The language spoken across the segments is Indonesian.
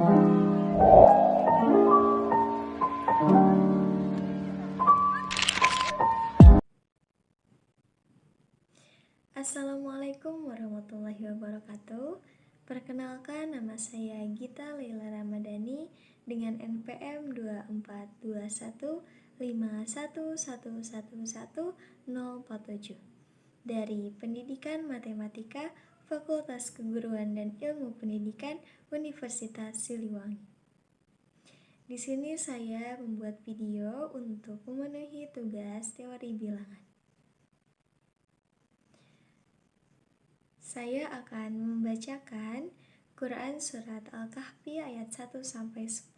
Assalamualaikum warahmatullahi wabarakatuh. Perkenalkan, nama saya Gita Leila Ramadhani dengan NPM 242151111047 dari Pendidikan Matematika Fakultas Keguruan dan Ilmu Pendidikan Universitas Siliwangi. Di sini saya membuat video untuk memenuhi tugas teori bilangan. Saya akan membacakan Quran Surat Al-Kahfi ayat 1-10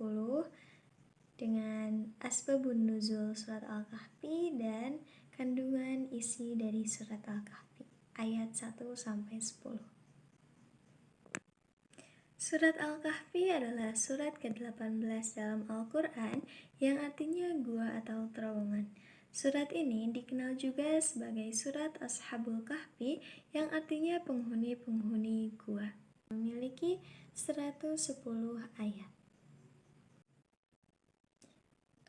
dengan asbabun nuzul Surat Al-Kahfi dan kandungan isi dari Surat Al-Kahfi ayat 1-10. Surat Al-Kahfi adalah surat ke-18 dalam Al-Quran yang artinya gua atau terowongan. Surat ini dikenal juga sebagai surat Ashabul Kahfi yang artinya penghuni-penghuni gua. Memiliki 110 ayat.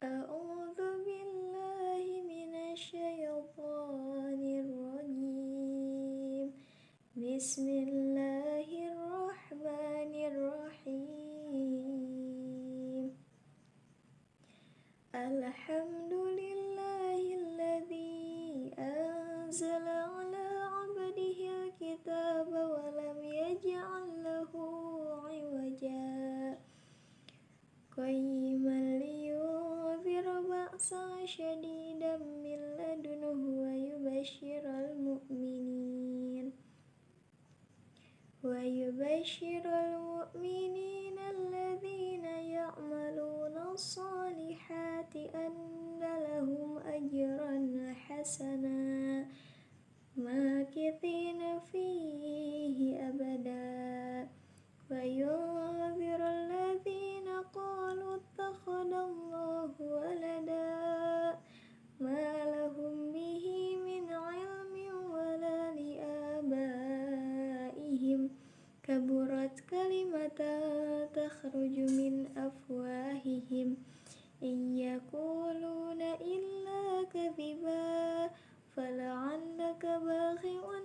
A'udzu billahi minasyaitonir rajim. Bismillahirrahmanirrahim. Alhamdulillahilladzi anzala ala 'abdihil kitaba wa lam yaj'al lahu 'iwaja qayyiman liyunzira ba'san syadidan min ladunhu wa yubashshiral mu'minina alladzina ya'maluna as-salihati anna lahum ajran hasana makithina fihi abada wa yunziru alladzina qalu ittakhadallahu walada ma lahum bihi min 'ilmin wala li'abaihim kaburat kalimatan takhruju min afwahihim yaquluna illa kadhiba fala'allaka baghi'un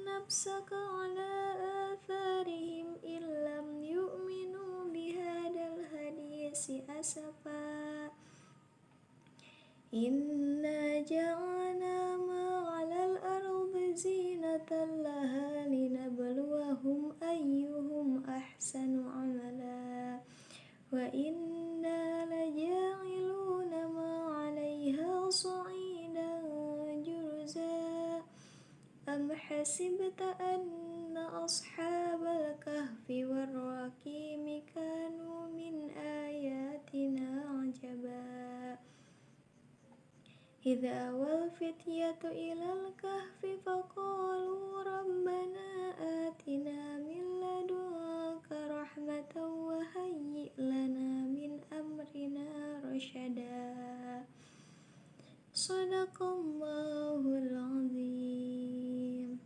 nafsaka 'ala atharihim illam yu'minu bihadzal hadisi asafa inna ja'alna ma 'alal ardi zinatan laha linabluwahum ayyuhum ahsanu 'amala wa inna laja'iluna ma 'alaiha sa'idan jurza am hasibta anna ashabal kahfi war raqimi kanu min ayatina 'ajaba idza wal fityatu ilal kahfi faqalu rabbana atina min ladunka rahmatan wa hayyi' lana min amrina rasyada. Shadaqallahul azim.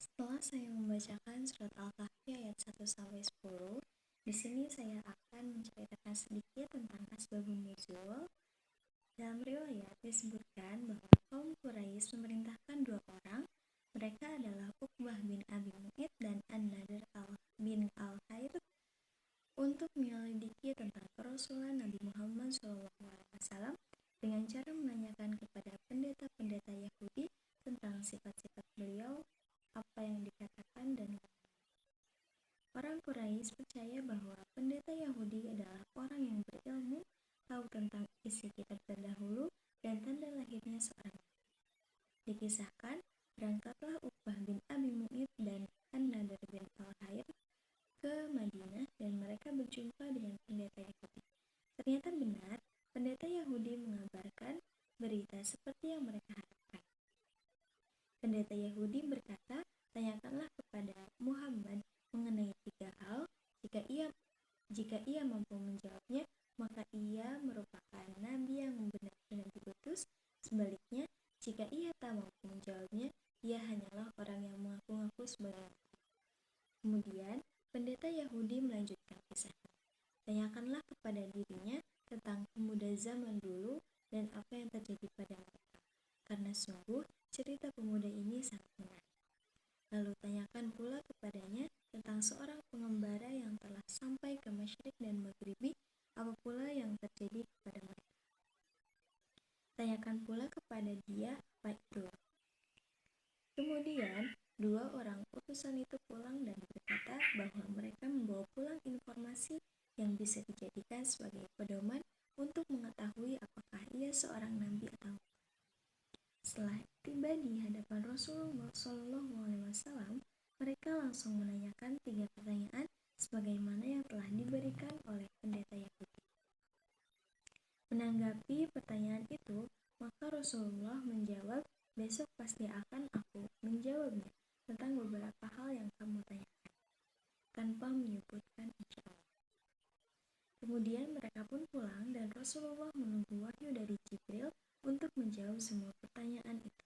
Setelah saya membacakan surat Al-Kahfi ayat 1-10, di sini saya akan menceritakan sedikit tentang asbabun nuzul. Dalam riwayat disebutkan bahwa kaum Quraisy memerintahkan dua orang, mereka adalah Uqbah bin Abi Mu'ayt dan An-Nadr bin Al-Harits untuk menyelidiki tentang kerasulan Nabi Muhammad SAW dengan cara menanyakan kepada pendeta-pendeta Yahudi tentang sifat-sifat beliau, apa yang dikatakan dan lain-lain. Orang Quraisy percaya bahwa pendeta Yahudi adalah orang yang berilmu, tahu tentang isi kitab terdahulu dan tanda lahirnya seorang nabi. Dikisahkan, berangkatlah Uqbah bin Abi Mu'ayt dan An-Nadr bin Al-Harits ke Madinah dan mereka berjumpa dengan pendeta Yahudi. Ternyata benar, pendeta Yahudi mengabarkan berita seperti yang mereka harapkan. Pendeta Yahudi berkata, tanyakanlah kepada Muhammad mengenai 3 hal, jika ia mampu menjawabnya, maka ia merupakan nabi yang benar-benar diutus. Sebaliknya, jika ia tak mampu menjawabnya, ia hanyalah orang yang mengaku-ngaku sebagai nabi. Kemudian, Pendeta Yahudi melanjutkan kisahnya. Tanyakanlah kepada dirinya tentang pemuda zaman dulu dan apa yang terjadi pada mereka, karena sungguh cerita pemuda ini sangat menarik. Lalu tanyakan pula kepadanya tentang seorang pengembara yang telah sampai ke Masyriq dan Maghribi, apa pula yang terjadi kepada mereka. Tanyakan pula kepada dia apa itu. Kemudian, dua orang utusan itu pulang dan berkata bahwa mereka membawa pulang informasi yang bisa dijadikan sebagai pedoman untuk mengetahui apakah ia seorang nabi atau bukan. Setelah tiba di hadapan Rasulullah SAW, mereka langsung menanyakan 3 pertanyaan sebagaimana yang telah diberikan oleh pendeta Yahudi. Menanggapi pertanyaan itu, maka Rasulullah menjawab, besok pasti akan aku menjawabnya tentang beberapa hal yang kamu tanyakan, tanpa menyebutkan insya Allah. Kemudian mereka pun pulang dan Rasulullah menunggu wahyu dari Jibril untuk menjawab semua pertanyaan itu.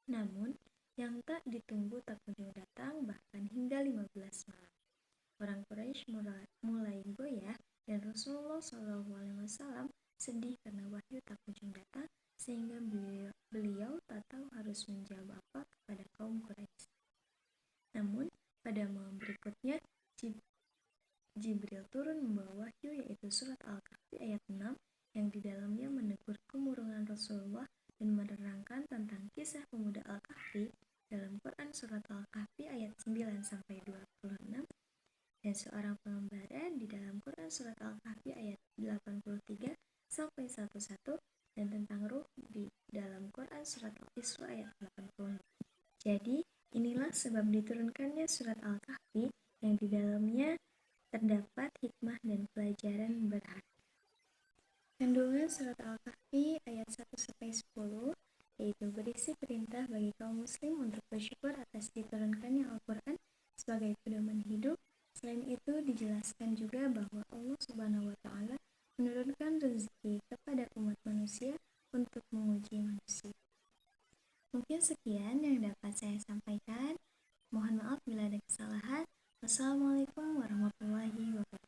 Namun, yang tak ditunggu tak kunjung datang bahkan hingga 15 malam. Orang Quraisy mulai goyah dan Rasulullah SAW sedih karena wahyu tak kunjung datang sehingga beliau tak tahu harus menjawab apa kepada kaum Quraisy. Namun, pada malam berikutnya, Jibril turun membawa wahyu yaitu surat Al-Kahfi ayat 6 yang di dalamnya menegur kemurungan Rasulullah dan menerangkan tentang kisah pemuda Al-Kahfi dalam Quran surat Al-Kahfi ayat 9-26 dan seorang pengembara di dalam Quran surat Al-Kahfi ayat 83-11 dan tentang ruh di dalam Quran surat Al-Isra ayat 80. Jadi, inilah sebab diturunkannya surat Al-Kahfi yang di dalamnya terdapat hikmah dan pelajaran berharga. Kandungan surat Al-Kahfi ayat 1-10 yaitu berisi perintah bagi kaum muslim untuk bersyukur atas diturunkannya Al-Quran sebagai pedoman hidup. Selain itu dijelaskan juga bahwa Allah Subhanahu wa Ta'ala menurunkan rezeki kepada umat manusia untuk menguji manusia. Mungkin sekian yang dapat saya sampaikan. Mohon maaf bila ada kesalahan. Wassalamualaikum warahmatullahi wabarakatuh.